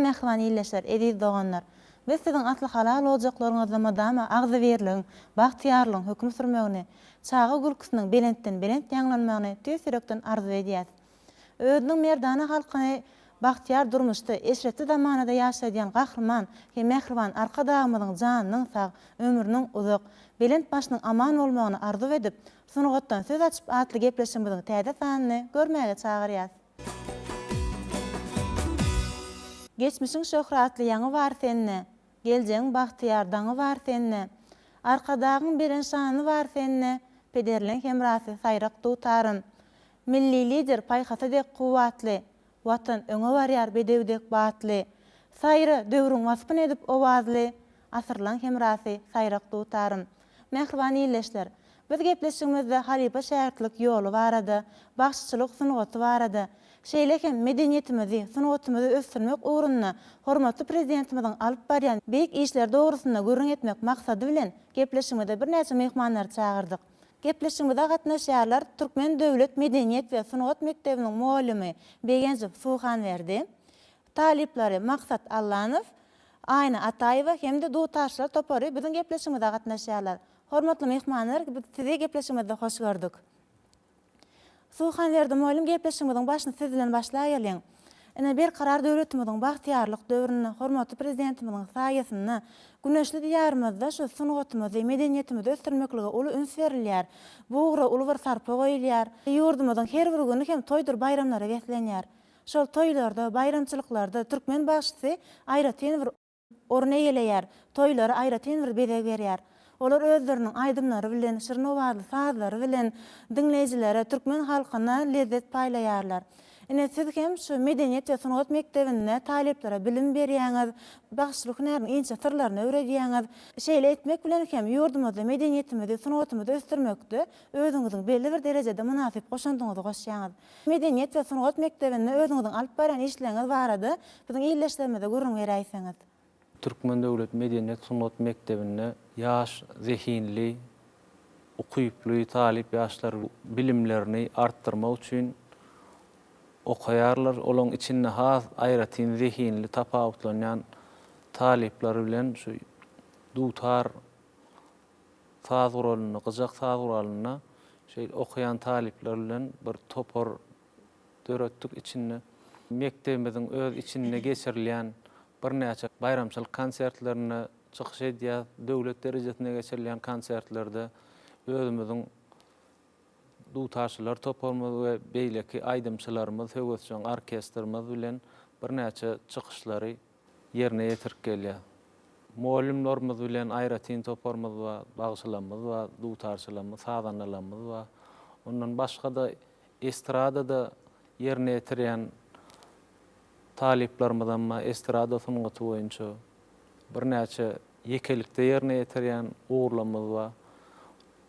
mehriban illeşler, ediz doganlar. Biz sizin asly halal olajaklaryňyzda madama agzy beriliň, bagtyarlyň hüküm sürmegini, çağa gülküsiniň belentden belent ýanglanmagyny tüýs ýürekden arzu edýär. Özüniň merdana halkyny bagtyar durmuşda eşretli zamanada ýaşaýan gahrman we mehriban arka dagymyzyň janynyň sag, ömrüniň uzak, belent başynyň aman bolmagyny arzu edip, sunugotdan söz açyp atly gepleşimiziň täze sanyny görmäge çagyrýar. Geçmişiň şöhratly ýaňy bar senne, geljegiň bagtyardaňy bar senne, arkadagyň beren şany bar senne, pederleň hemrasy saýrak tutaryn. Milli lider paýhasadek kuwatly, watan öňe barýar bedewdek batly, saýry döwrüň waspyn edip owazly, asyrlaň hemrasy saýrak tutaryn. Mehriban illeşler, biz gepleşigimizde halipa şähertlik ýoly barady, başçylyk sunugaty barady. Şeýlekem medeniýetimizi, sunugatymyzy ösdürmek ugrunda hormatly prezidentimiziň alyp barýan beýik işler dogrusynda görüň etmek maksady bilen gepleşigimizde bir näçe mehmanlar çağırdyk. Gepleşigimizde gatnaşýarlar Türkmen Döwlet Medeniýet we Sunugat Mektebiniň muallimi Begenjip Suxanberdi, talipleri Maksat Allanow, Aýna Ataýewa hemde Dutaşlar Topary biziň gepleşigimizde gatnaşýarlar. Hormatly mehmanlar, biz sizi gepleşigimizde hoş gördük. Suxanberdi muallim, gepleşigimiziň başyny siz bilen başlaýalyň. Ene bir karar döwletimiziň bagtyarlyk döwrüne, hormatly prezidentimiziň saýasyna, güneşli diýarymyzda şu sunugatymyzy, medeniýetimizi ösdürmeklige uly üns berilýär. Buğra uly bir sarpa goýulýar. Ýurdumyzyň her bir güni hem toýdur bayramlara geçlenýär. Şol toýlarda, bayramçylyklarda türkmen başçysy aýratyn bir orna eýeleýär. Toýlary aýratyn bir bedeg berýär. Olar özleriniň aýdymlary bilen, şirin owazly sazlary bilen dinleýjilere, türkmen halkyna lezzet paýlaýarlar. Ene siz hem şu Medeniýet we Sunugat Mektebinde taliplere bilim berýäňiz, bagşylyk hünäriniň inçe sırlaryny öwredýäňiz. Şeýle etmek bilen hem ýurdumyzda medeniýetimizi, sunugatymyzy ösdürmekde özüňiziň belli bir derejede munasyp goşandyňyzy goşýaňyz. Medeniýet we Sunugat Mektebinde özüňiziň alyp barýan işleriňiz barady. Biziň illeşlerimize görüň berýäňiz. Türkmen Döwlet Medeniýet Sunugat Mektebinde ýaş, zehinli, okuyuply talip ýaşlar bilimlerini artdyrmak üçin okaýarlar. Olaň içinde has aýratyn zehinli, tapawutlanýan talipler bilen şu dutar saz guralyny, gyjak saz guralyny okuyan talipler bilen bir topar döretdik içinde. Mektebimiziň öz içinde geçirilýän bir näçe bayramçylyk konsertlerine çykyş edýär, döwlet derejesinde geçirilýän konsertlerde özümiziň dutaşlar, toparmaz we beýleki aýdymçylarymyz, höwetçiň orkestrimiz bilen bir näçe çykyşlary ýerine ýetirip gelýär. Muallimlerimiz bilen aýratyn toparmaz we bagşylamyz we dutaşlarymyz, sazanlarymyz we ondan başga da estradada ýerine ýetirýän taliplerimiz amma estrada sunugaty boýunça bir näçe ýekelikde ýerine ýetirýän uğurlamyz we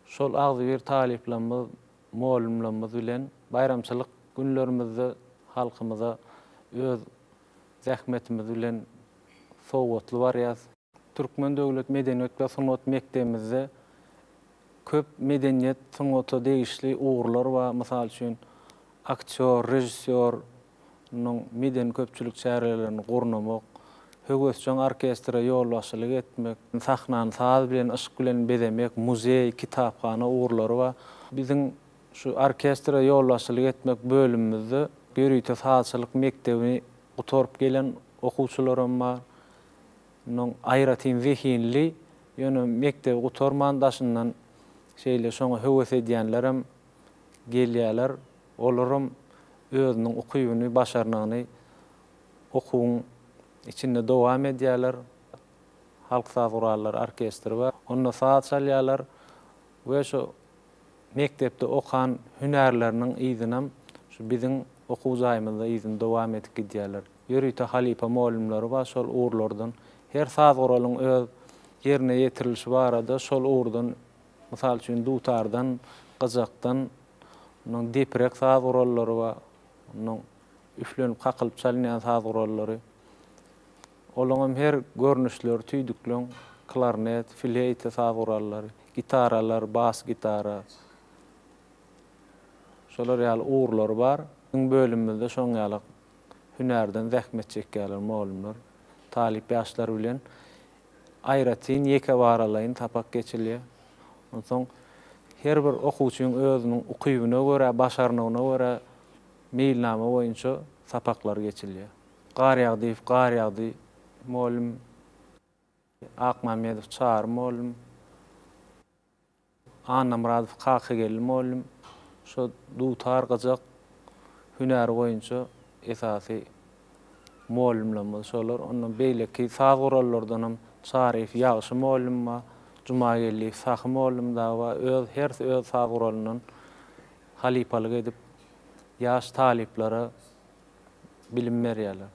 şol agzy bir taliplerimiz, muallimlerimiz bilen bayramçylyk günlerimizde halkymyza öz zähmetimiz bilen sowgatly barýar. Türkmen Döwlet Medeniýet we Sunugat Mektebimizde köp medeniýet sunugaty degişli uğurlar we mysal üçin aktyor, rejissor meden köpçülük çärelerini gurnamak, höwetçiň orkestra ýolbaşçylyk etmek, sahnany saz bilen, ışık bilen bezemek, muzey, kitapxana uğurlary we biziň şu orkestra ýolbaşçylyk etmek bölümimizde Berýte Sazçylyk Mektebini gutorup gelen okuwçylarym bar. Aýratyn zehinli, ýöne mektebi gutormandaşyndan şeýle şoňa höwes edýänler gelýärler. Olaryň özüniň okuwyny, başarnyny okuwyň içinde dowam edýärler. Halk saz gurarlar, orkestr we onda saz çalýarlar we şu mektepde okan hünärleriniň ýzyny şu biziň okuw jaýymyzda ýzyny dowam edip gidýärler. Berýte halipa muallimleri we şol uğurlardan her saz guralyň öz ýerine ýetirilişi barada şol uğurdan mysal üçin dutardan, gyjakdan, deprek saz gurallary we üflenip kakılıp çalýan saz gurallary. Olaňam her görnüşleri tüýdüklen klarnet, fleyta saz gurallary, gitaralar, bas gitara. Şolar ýaly uğurlar bar. Bölümimizde şoň ýaly hünärden zähmet çekýärler muallimler, talip ýaşlar bilen aýratyn ýeke baralaýyn tapak geçilýär. Onsoň her bir okuwçynyň özüniň ukybyna görä, başarnygyna görä meýilnama boýunça sapaklar geçilýär. Gar ýagdy muallim Akmamedov çar muallim, Anamradov Kakygel muallim, şo dutar gajak hünär boýunça esasy muallimlerimiz şolar. Ondan beýleki saz gurallardanam Şarif ýagşy muallim ba, Jumagelli Sahy muallim da ba, her öz saz guralynyň halipalyk edip ýaş taliplere bilim berýärler.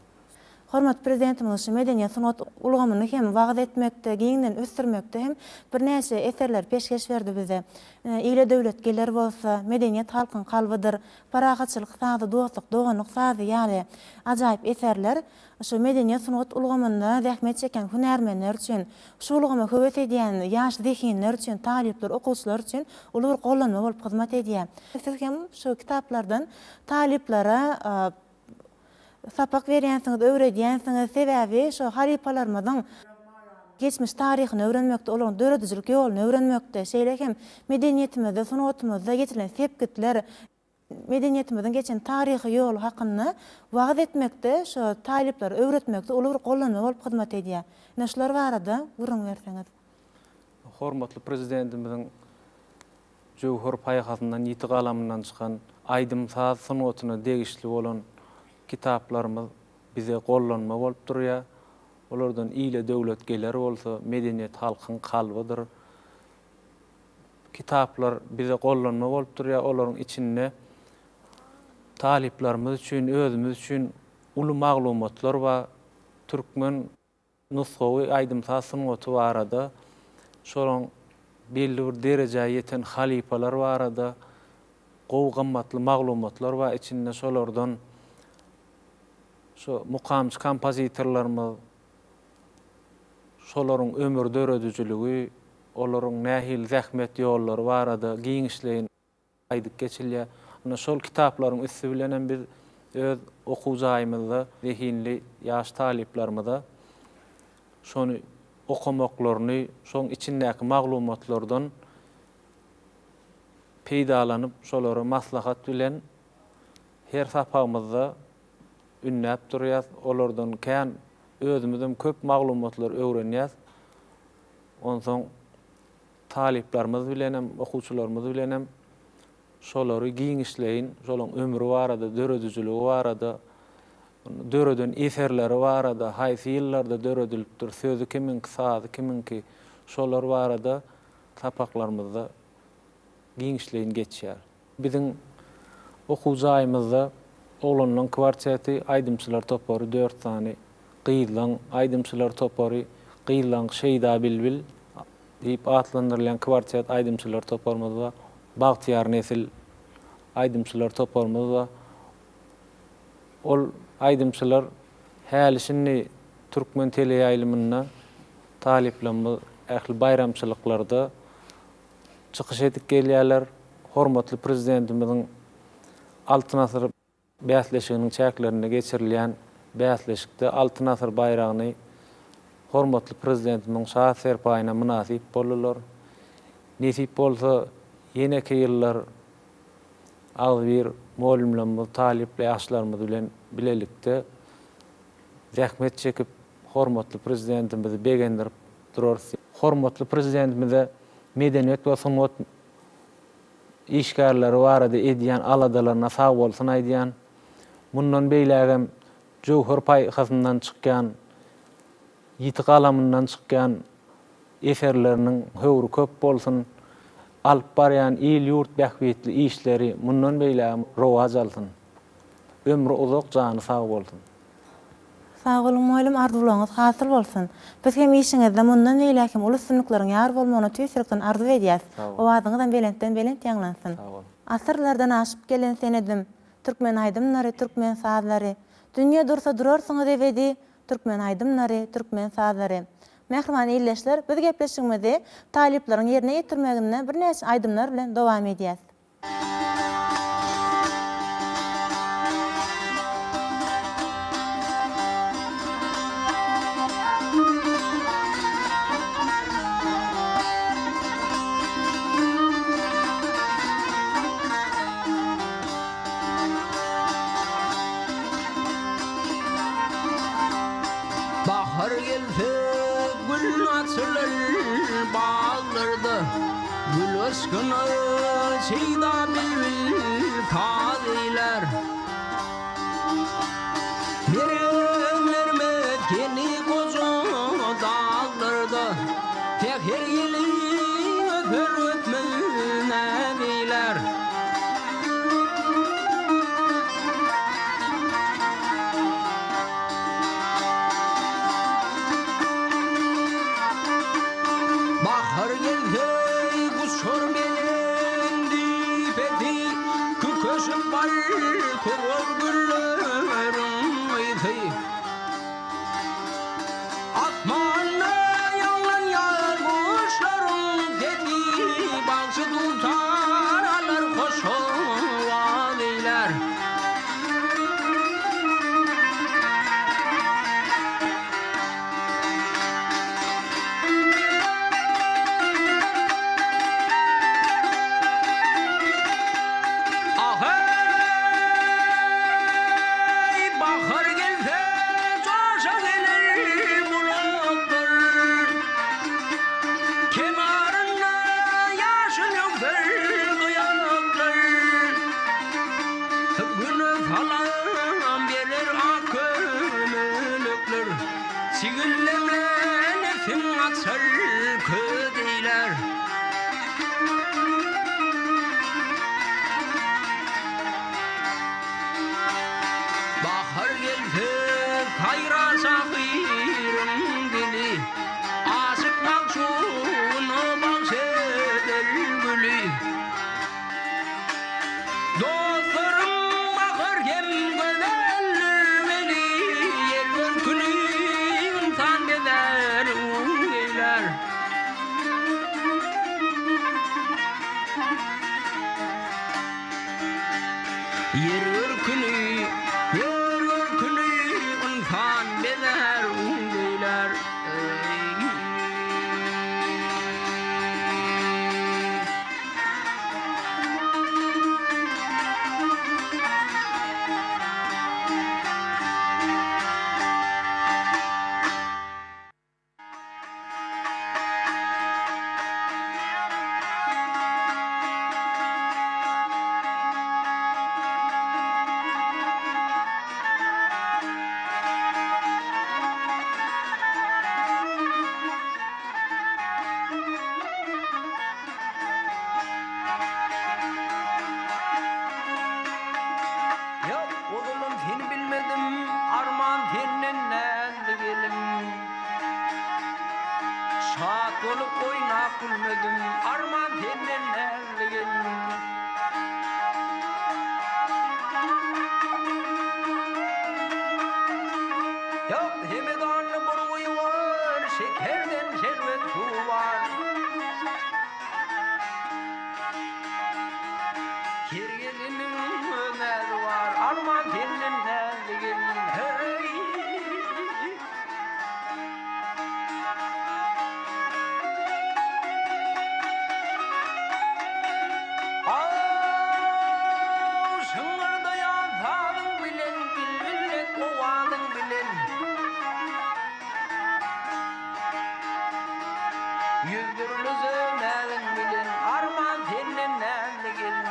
Hormat prezidentimiz medeniýet sanat ulgamyny hem wagt etmekde, giňden ösdürmekde hem bir näçe eserler peşkeş berdi bize. Ýyly döwletgeler bolsa, medeniýet halkyň kalbydyr, paragatçylyk sazy, dostlyk, doganlyk sazy ýaly ajaýyp eserler şu medeniýet sanat ulgamynda zähmet çeken hünärmenler üçin, şu ulgamy höwet edýän ýaş zehinler üçin, talipler, okuwçylar üçin uly bir gollanma bolup hyzmat edýär. Siz hem şu kitaplardan taliplere sapak berýänsiňiz, öwredýänsiňiz, sebäbi şu halipalarymyzyň geçmiş taryhyny öwrenmekde, olaryň döredijlik ýoluny öwrenmekde, şeýle hem medeniýetimizde, sanatymyzda geçilen sepgitler, medeniýetimizin geçen taryhy ýolu hakyny wagt etmekde, şu talipler öwretmekde uly bir gollanma bolup hyzmat edýär. Näşeler barada gurrun berseňiz. Hormatly prezidentimiziň jowhar paýhasyndan, ýiti galamyndan çykan aýdym saz sanatyna degişli bolan kitaplarymyz bize gollanma bolup durýar. Olardan ýyly döwletgeler bolsa, medeniýet halkyň kalbydyr. Kitaplar bize gollanma bolup durýar. Olaryň içinde taliplerimiz üçin, özümüz üçin uly maglumatlar we türkmen nusgawy aýdym saz sanaty barada şolaryň belli bir derejäge ýeten halipalar barada gowy gymmatly maglumatlar we içinde şolardan şu mukamçy kompozitorlarymyz, şolaryň ömür döredijiligi, olaryň nähil zähmet ýollary barada giňişleýin aýdyp geçilýär. Ana şol kitaplaryň üstü bilen biz öz okuwjaýymyzda, zehinli ýaş taliplerimize şonu okumaklaryny, şoň içindäki maglumatlardan peýdalanyp, şolary maslahat bilen her sapagymyzda ünnäp durýar. Olardan kän özümizden köp maglumatlar öwrenýär. Onsoň taliplerimiz bilen hem okuwçylarymyz bilen hem şolary giňişleýin, şolaryň ömrü barada, döredijiligi barada, döreden eserleri barada, haýsy ýyllarda döredilipdir, sözü kiminki, sazy kiminki, şolar barada tapaklarymyzda giňişleýin geçýär. Biziň okuwjaýymyzda oğlanlan kwarteti aýdymçylar topary 4 tane, Gyýlan aýdymçylar topary, Gyýlan Şeýda Bilbil diýip atlandyrılan kwartet aýdymçylar toparymyz we Bagtyar Nesil aýdymçylar toparymyz we ol aýdymçylar hälisini türkmen teleýaýlymyna taliplerimiz ähli bayramçylyklarda çykyş edip gelýärler. Hormatly prezidentimiziň Altyn asyr bäsleşiginiň çäklerine geçirilýän bäsleşikde Altyn asyr bayragyny hormatly prezidentimiň şah serpaýyna münasip bolurlar. Nesip bolsa ýeneki ýyllar az bir muallimlerimiz, talipli ýaşlarymyz bilen bilelikde zähmet çekip hormatly prezidentimizi begendirip durar. Hormatly prezidentimize medeniýet we sanat işgärleri barada edýän aladalaryna sag bolsun aýdýan. Mundan beýlägem jowhar paýhasyndan çykýan, ýiti galamyndan çykýan eserleriniň höwri köp bolsun. Alyp barýan il ýurt bähwetli işleri mundan beýlägem rowaj alsyn. Ömrü uzak, jany sag bolsun. Sag bolun muallim, arzularyňyz hasyl bolsun. Biz hem işiňizde mundan beýläkim uly sünniklaryň ýar bolmagyna tüýsürikden arzu edýäs. Owazyňyzdan belent ýanglansyn. Asyrlardan aşyp gelen senedim, türkmen aýdymlary, türkmen sazlary. Dünýe dursa durarsyňyz ebedi, türkmen aýdymlary, türkmen sazlary. Mehriman ýerleşler, biz gepleşigimizi talipleriň ýerine ýetirmeginde bir näçe aýdymlar bilen dowam edýäs. gelse gül açılır bağlarda, gül aşkına şeyda bilbil taziler. Verenler kendi koca dağlarda, tek her yeli öper ötmene beyler. Bahar gelse kuşur belendi peti, kököşüp var kurur güllerin aytı. Asmanla yalan yar kuşların dedi, bakşı tutar alır koşuva beyler. Ahey, bahar gelse coşa gelir bulutlar, kenarında yaşın yoktur kıyaklar. Tıpkını falan verir ak kömülükler, sigillemle nefim açar ködeyler. Bahar gelse hayra sahirin dili, aşık maksunu bahşeder gülü. Dostlarım bakarken güzelmeli, yer görkülü insan eder ungeyler. Yer görkülü insan eder ungeyler. Ya oğlum seni bilmedim, arman senden nendi gelim. Şahat olup oyna gülmedim, arman senden nendi gelim. Ya hemedanlı bir boyu var, şekerden şerbet su var. Her gelinin öneri var, arman senden nendi gelim. Hey. Şıngırdayan tadın bilen, bilbilek kovadın bilen. Yüzdürlü zönelin bilen, arman senden nendi gelin.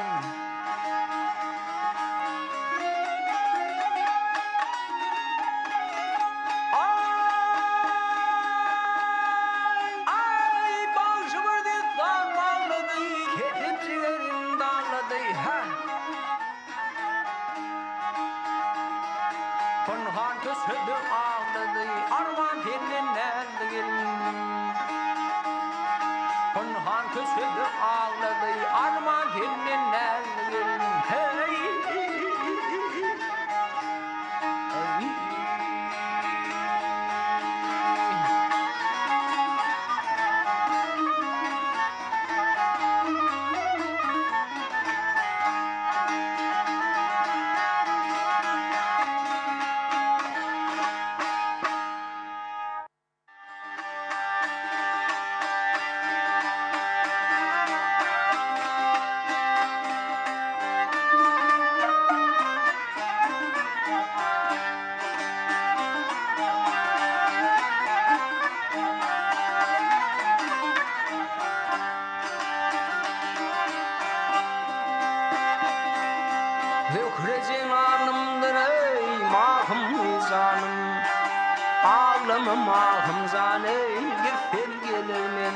Ay, bağışı bir dittan bağladı, ketipçilerin dağladı. Konhan kösüdü ağladı, arman senden nendi gelin. Konhan kösüdü ağladı, arman senden nendi gelin. Hey. Ay. Ağlamam ahım zane gittim gelirmen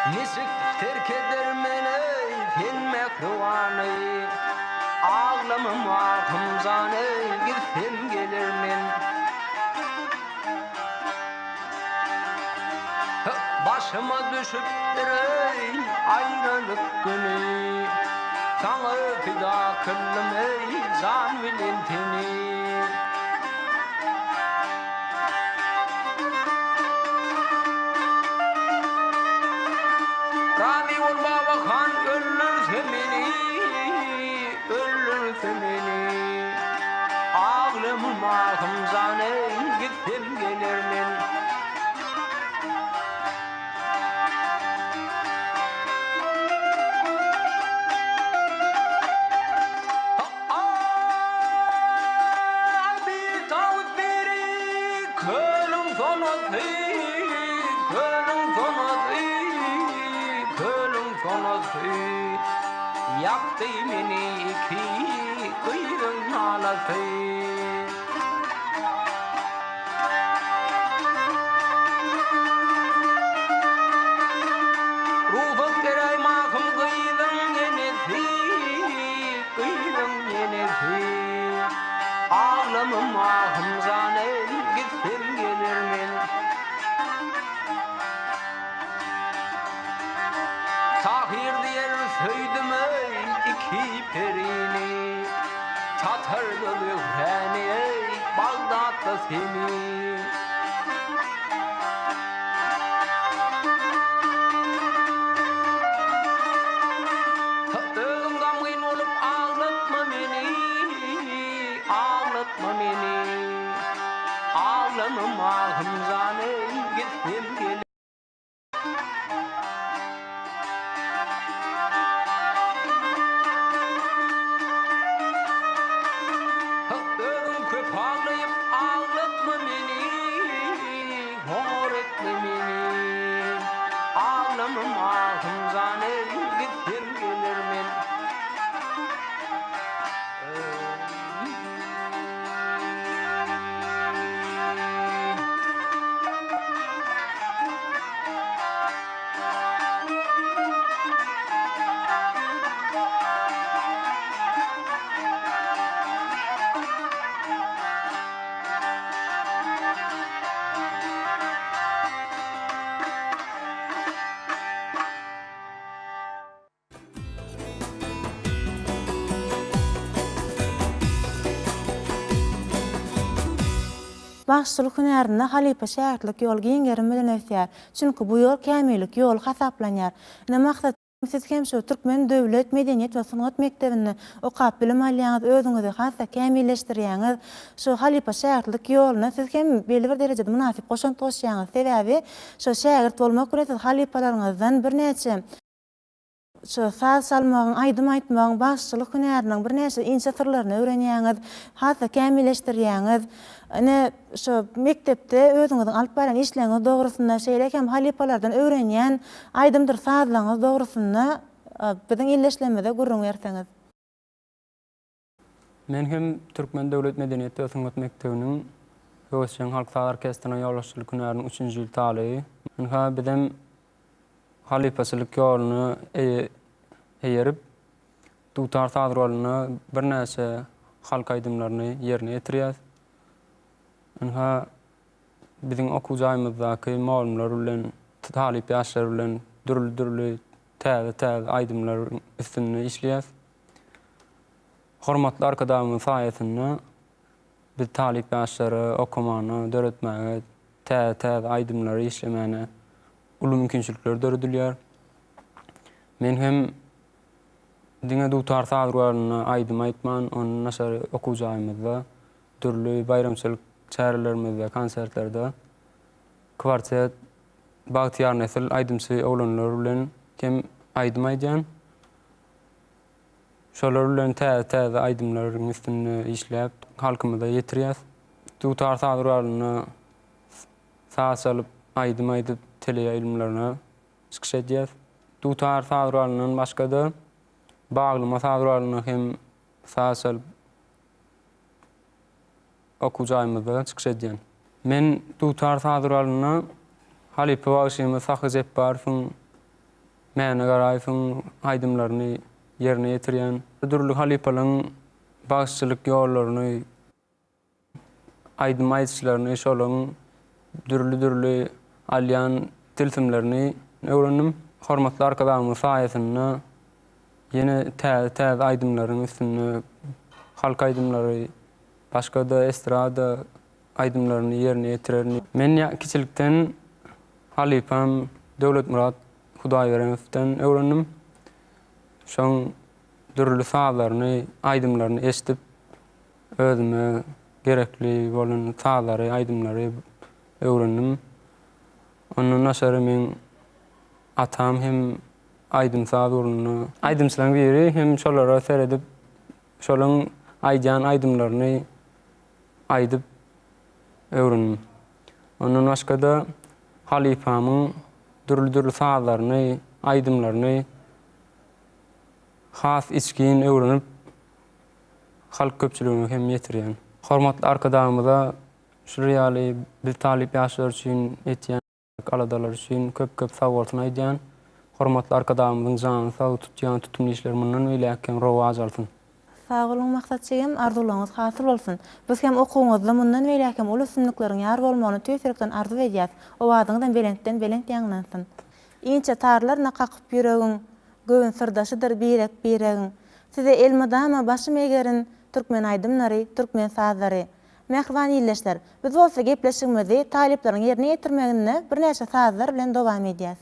Nisik terk edermen finmek ruvanı Ağlamam ahım zane gittim gelirmen Başıma düşüp ayrılık günü Sana fida kıldım ey zan vilintini Rami ol baba kan öldürse beni Ağlamım ahım zane gittim gelirmen Yaktı beni iki kıyrın halatı Ruhum geray mahım kıyrın yenesi Ağlamım mahım zanen gittim gelirmen Tahir diyer söydim ey iki perini Tatırdı mühreni ey Bağdat'ta seni Öğümden kıyın olup ağlatma beni Ağlamam ahım zanen gittim gelirmen Ağlamam ahım zanen gittim gelirmen Başçylyk hünärinde halipa şähertlik ýol giňerim bilen ösýär. Çünki bu ýol kämillik ýol hasaplanýar. Ne maksat siz hem şu Türkmen Döwlet Medeniýet we Sanat Mekdebini okap bilim alýaňyz, özüňizi hassa kämilleşdirýäňiz, şu halipa şähertlik ýolyna siz hem belli bir derejede münasip goşan toşýaňyz sebäbi şu şägirt bolmak üçin siz halipalaryňyzdan bir näçe şu saz salmagyň, aýdym aýtmagyň, başçylyk hünäriniň bir näçe inçe sırlaryny öwrenýäňiz, hassa kämilleşdirýäňiz. Ne şu mektepde özüňiziň alyp baran işleňiz dogrusynda şeýle hem halipalardan öwrenýän aýdymdyr sazlaňyz dogrusynda biziň illeşlemede gurrun berseňiz. Men hem Türkmen Döwlet Medeniýet we Sanat Mekdebiniň Höwesçiň halk saz orkestrine ýollaşçylyk hünäriniň 3-nji ýyl talygy. Men bizim halipaçylyk ýolyny eýerip, dutar saz rolyny bir näçe halk aýdymlaryny ýerine ýetirýär. Bizim okujaýymyzdaky malumlar bilen, talip ýaşlar bilen dürli täze aýdymlar üstünde işleýär. Hormatly arkadaşymyň saýasynda biz talip ýaşlary okumany, döretmäge, täze aýdymlary işlemäne uly mümkinçilikler döredilýär. Men hem diňe dutar saz rolyny aýdym aýtman, onu näşer okujaýymyzda dürli bayramçylyk çärelerimizde, konsertlerde kwartet, bagtyar nesil aýdymçy oglanlar bilen hem aýdym aýdýan. Şolar bilen täze aýdymlaryň üstünde işläp, halkymyza ýetirýär. Dutar saz rolyny saz salyp, aýdym aýdyp, tele ýaýlymlaryna çykyş edýär. Dutar saz rolynyň başga-da baglyma saz rolyny hem saz salyp okujaýymyzda çykyş edýän. Men tutar sadyralyna halipa bagşymy sakyj etbarsyň, mäne garaýsyň aýdymlaryny yerine ýetirýän. Durly halipalaryň bagşçylyk ýollaryny, aýdym aýtışlaryny, şolaryň dürli alýan tilsimlerini öwrendim. Hormatly arkadaşlarymyň saýasynda ýene täze aýdymlaryň üstünde halk aýdymlary, başga da estrada aýdymlaryny yerine ýetirerini. Men kiçilikden halipam Döwletmurat Hudaýbereňden öwrendim. Şoň dürli saýlaryny, aýdymlaryny eşitip özüme gerekli bolan saýlary, aýdymlary öwrendim. Ondan aşary men atam hem aýdym saýlaryny, aýdymçylaryň biri hem şolara seredip şolaryň aýdýan aýdymlaryny aýdyp öwrendim. Ondan başga da halipamyň dürli saýlaryny, aýdymlaryny has içkin öwrenip halk köpçüligine hem ýetirýän. Hormatly arkadaşlarymyza şu reali bir talip ýaşlar üçin etýän aladalar üçin köp sowgatyn aýdýan. Hormatly arkadaşlarymyzyň janyny sag tutýan tutumly işler mundan öýläken rowaj alsyn. Sag bolun maksatçygym arzularyňyz hasyl bolsun. Biz hem okuwňyzda mundan öýläken ulu sünnikleriň ýar bolmagyny töýsürekden arzu edýäs. O wadyňdan belent ýanglansyn. Inçe tarlar nakakyp ýüregiň göwün sırdaşydyr biregiň. Size elmadama başym egerin türkmen aýdymlary, türkmen sazlary. Mehriban ýyldaşlar, biz bolsa gepleşigimizi talipleriň ýerine ýetirmeginde bir näçe sazlar bilen dowam edýäs.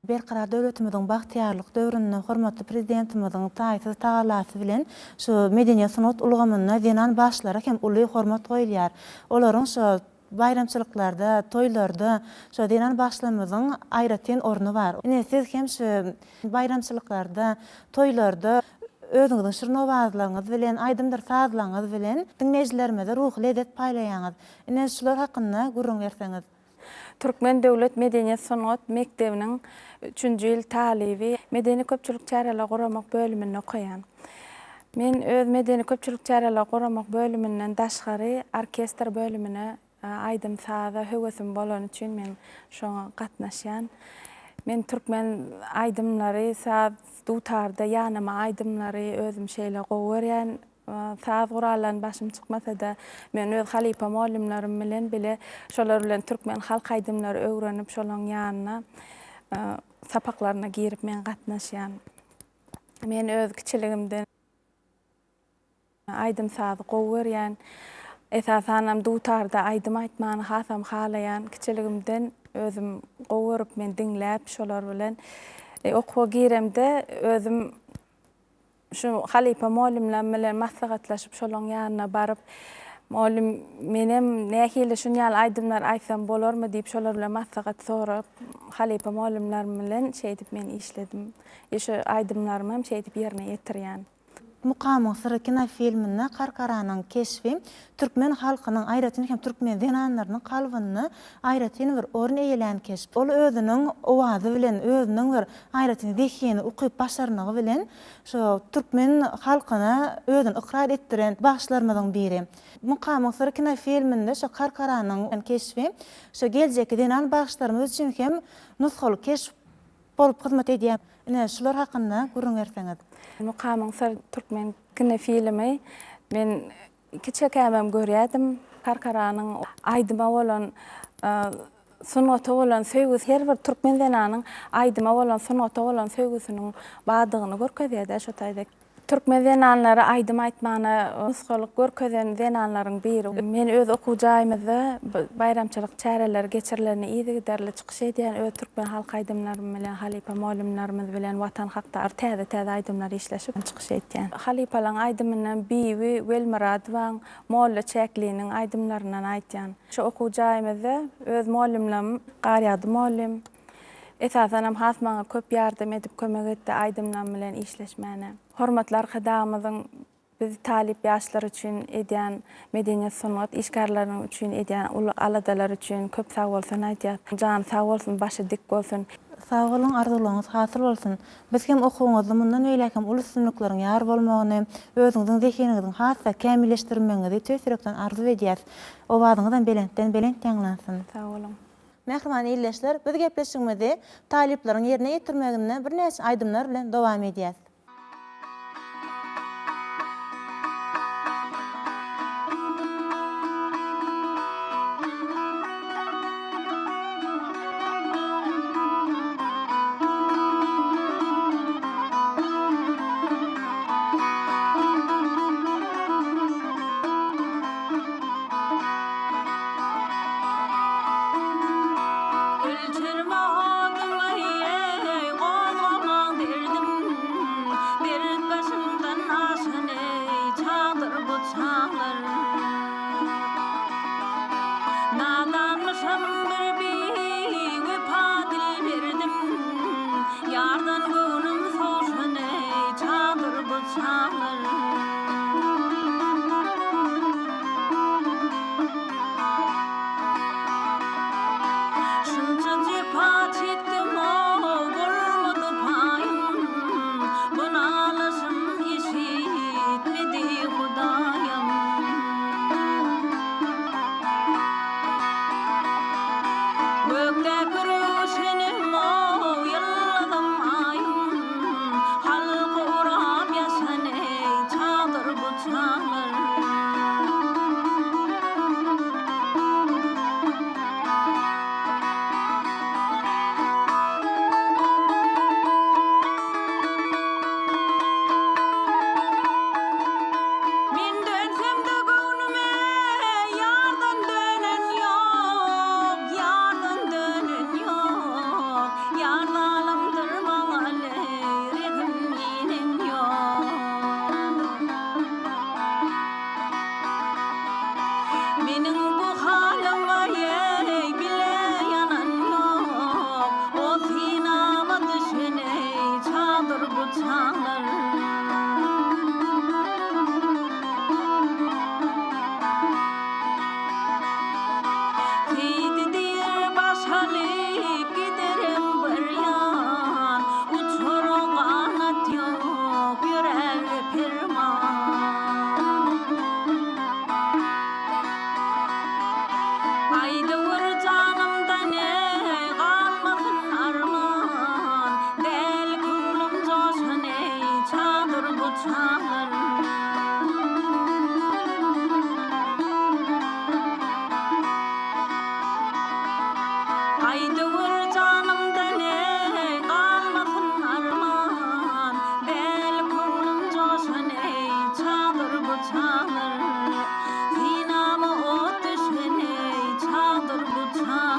Berqarar döwletimiziň bagtyarlyk döwründe hormatly prezidentimiziň taýsy taýlasy bilen şu medeniýet sanat ulgamyna denan başlara hem uly hormat goýulýar. Olaryň şu bayramçylyklarda, toýlarda şu denan başlamyzyň aýratyn orny bar. Ine siz hem şu bayramçylyklarda, toýlarda özüňiziň şirin owazlaryňyz bilen, aýdymdyr sazlaryňyz bilen dinleýijilerimize ruhy lezzet paýlaýaňyz. Ine şular hakynda gurrun berseňiz. Türkmen Döwlet Medeniýet Sanat Mektebiniň 3-nji ýyl talibi medeni köpçülik çäreler guramak bölümine okuyan. Men öz medeni köpçülik çäreler guramak bölümünden daşgary orkestr bölümine aýdym saza höwesem bolan üçin men şoňa gatnaşýan. Men türkmen aýdymlary saz dutarda ýanyma aýdymlary özüm şeýle gowurýan. Saz guralan başym çykmasa da men öz halipa muallimlerim bilen bile şolar bilen türkmen halk aýdymlary öwrenip şolaryň ýanyna sapaklaryna girip men gatnaşýan. Men öz kiçiligimden aýdym sazy gowurýan. Esasanam dutarda aýdym aýtmany hasam halaýan. Kiçiligimden özüm gowurup men dinläp şolar bilen okuwa giremde özüm şu halipa muallimlerim bilen maslahatlaşyp şolaryň ýanyna baryp muallim menem nähili şunýal aýdymlar aýtsam bolarmy diýip şolar bilen maslahat sorap halipa muallimlerim bilen şeýdip men işledim. Şu aýdymlarym hem şeýdip ýerine ýetirýän. Mukamyň Syry kino filminde Karkaranyň keşfi türkmen halkynyň aýratyny hem türkmen denanlarynyň kalbyny aýratyny bir orun eýelen keşf. Ol özüniň owazy bilen, özüniň bir aýratyny dehini ukyp başarnygy bilen şu türkmen halkyna özüni ikrar etdiren başlarymyzyň biri. Mukamyň Syry kino filminde şu Karkaranyň keşfi şu geljeki denan başlarymyz üçin hem nusxaly keşf bolup hyzmat edýär. Ine şular hakynda gurrun berseňiz. Mukamyň Syry türkmen kino filmi men kiçikämem görýärdim. Karkaranyň aýdyma bolan sunata bolan söýgüsi her bir türkmen denanyň aýdyma bolan sunata bolan söýgüsiniň badygyny görkezýär şo taýda. Türkmen denanlary aýdym aýtmany nusgalyk görkezen denanlaryň biri. Men öz okuwjaýymyzda bayramçylyk çäreler geçirilerini ýygy-derli çykyş edýän öz türkmen halk aýdymlarym bilen halipa muallimlerimiz bilen watan hakda täze aýdymlar işleşip çykyş edýän. Halipalaryň aýdymyndan biri Welmuradowaň Molla Çäkliňiň aýdymlaryndan aýtýan. Şu okuwjaýymyzda öz muallimlerim Garyady muallim esasanam hasmaňa köp ýardam edip kömek etdi aýdymlar bilen işleşmäne. Hormatly arkadaşymyzyň biz talip ýaşlar üçin edýän medeniýet sanat işgärläriniň üçin edýän ulu aladalar üçin köp sag bolsun aýtýar. Jan sag bolsun, başy dik bolsun. Sag bolun, arzularyňyz hasyl bolsun. Biz hem okuwňyzda mundan öýläkem uly sünnükleriň ýar bolmagyny, özüňiziň zehiniňiziň hasy kämilleşdirmeňizi töýsürekden arzu edýäs. Owadyňyzdan belent ýanglansyn. Sag bolun. Mehriman ýerleşler, biz gepleşigimizde talipleriň ýerine ýetirmeginde bir näçe aýdymlar bilen dowam edýäs. Teydi diye başalıp giderim bir yan, uçurum kanat yok yürek pirman. Aydı vur canımda ne kalmasın arman, del kullum coşun ey çadır bu çağır. Aydı vur canımda ne kalmasın arman, del kullum coşun ey çadır bu çağır. Sinama ot düşen ey çadır bu çağır.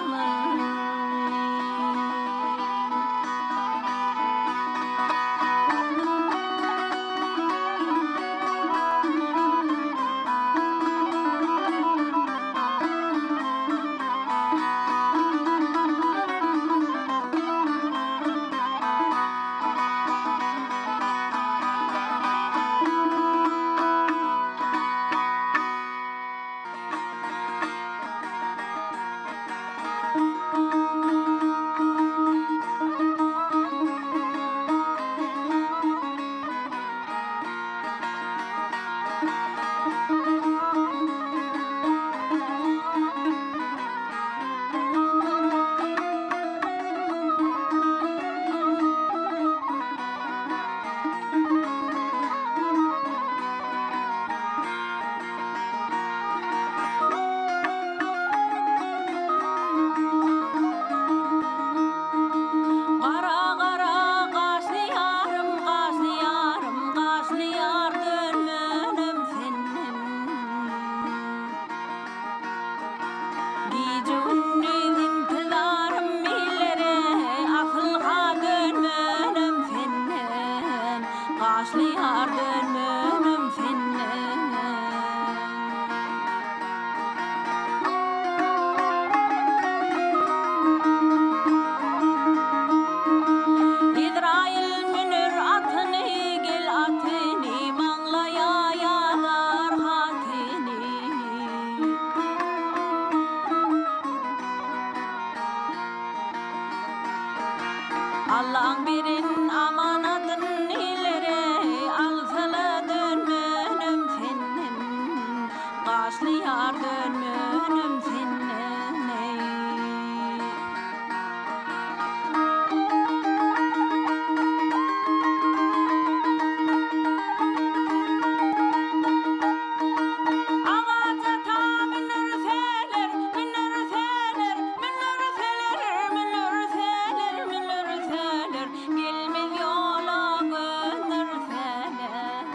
Qara qara qaşlı yarım, qaşlı yarım, qaşlı yar dönmenim senin. Gece gündüz intidarım millere, asılga dönmenim senin. Qaşlı yar dönmenim senin. İsrail münir atını gel atını manlaya yazar hatini. Allah'ın birin amanatın ilere alsala dönmenim senin. Kaşlı yar dönmenim senin. Ağaca ta minir seler, minir seler, minir seler, minir seler, minir seler. Gelmez yola gönür seler.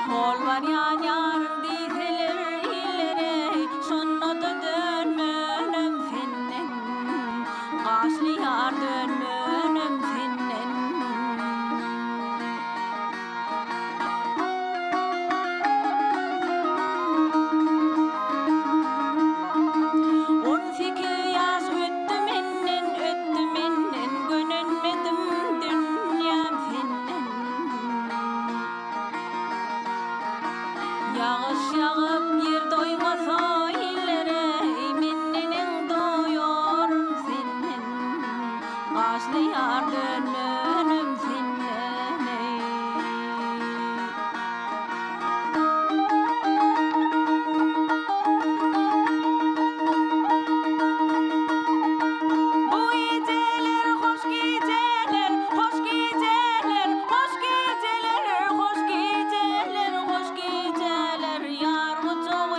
Kol var ya yarın dizeler illere, şunna da dönmenim senin. Kaşlı yar dönmenim senin. On sekiz yaş öttü menden, gönülmedim dünyam senin. Yağış yağıp yer doymasa illere, mennenin doyuyorum senin. Kaşlı yar dönmenim senin. Bu geceler hoş geceler, hoş geceler, hoş geceler, hoş geceler, hoş geceler. Yar bu çoğu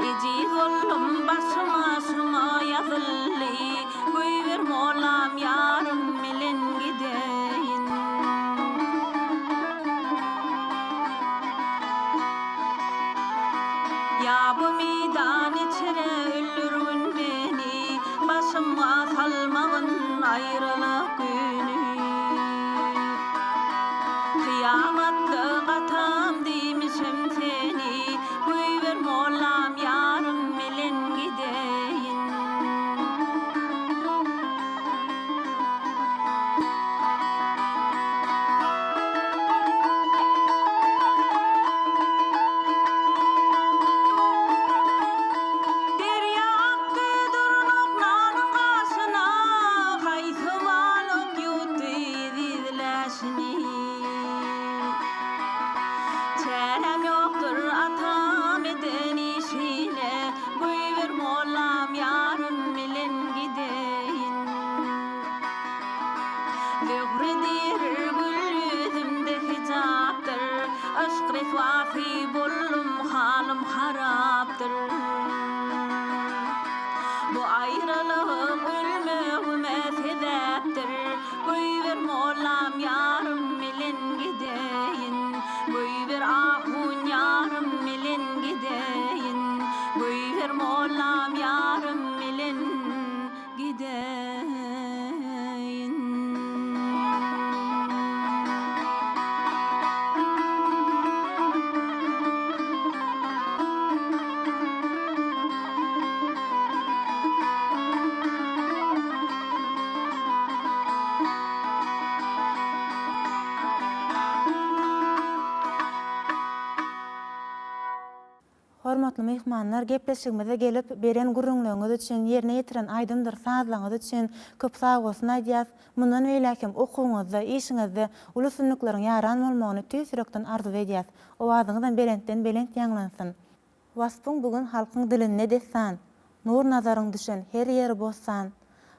Eci zulüm başıma yazıllı, güýber molam yarım bilen gideyin. Ya bu meydan içine öldürün beni, başıma salmağın ayrılık günü. Kıyamatlı katam demişim seni, güýber molam yarım bilen gideyin. Derya aktı durnup nanın kaşına, haýsy balyk ýutdy dizleşini. Çärem ýokdur atam eden işine, güýber molam yarım bilen gideyin. Zöhredir gül yüzümde hicaptır, aşk resvasy boldum halim haraptır. Bu ayrılık ölmegime sebäpdir, güýber molam yarım bilen gideyin. Güýber ahun yarım bilen gideyin, güýber molam yarım bilen gideyin. Hormatly mehmanlar, gepleşigimize gelip beren gurrunlygyňyz üçin, ýerine ýetiren aýdymdyr sazlaňyz üçin köp sag bolsun aýdýas. Mundan beýlekim okuwyňyzda, işiňizde ulusynlyklaryň ýaran bolmagyny tüýsürekden arzu edýäs. Owazyňyzdan belentden belent ýanglansyn. Waspyň bugün halkyň dilinde dessan, nur nazaryň düşen her ýeri bossan,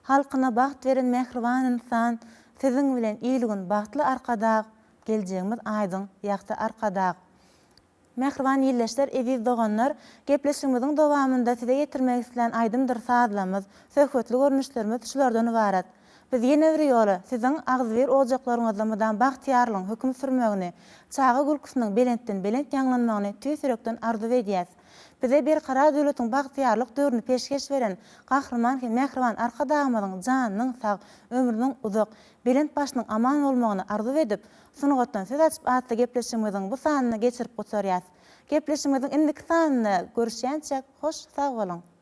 halkyna baht beren mehriban insan, siziň bilen iýligin bahtly arkadag, geljegiňiz aýdyň, ýagty arkadag. Mehriban ýyllaşlar, eziz doganlar, gepleşigimiziň dowamynda size ýetirmek isleýän aýdymdyr sazlamyz, söhbetli görnüşlerimiz şulardan ibaret. Biz ýene bir ýoly siziň agzyr ojaklaryňyzdan bahtiýarlygyň hüküm sürmegini, çağa gülküsiniň belentden belent ýanglanmagyny tüýsürekden arzu edýäs. Bize bir kara döwletiň bahtiýarlyk döwrüni peşkeş beren gahrman hem mehriban arkadagymyzyň janynyň sag, ömrüniň uzak, belent başynyň aman bolmagyny arzu edip, sunugotdan söz açyp atly gepleşigimiziň bu sanyny geçirip gotarýas. Gepleşigimiziň indiki sanyny görüşýänçe hoş sag bolun.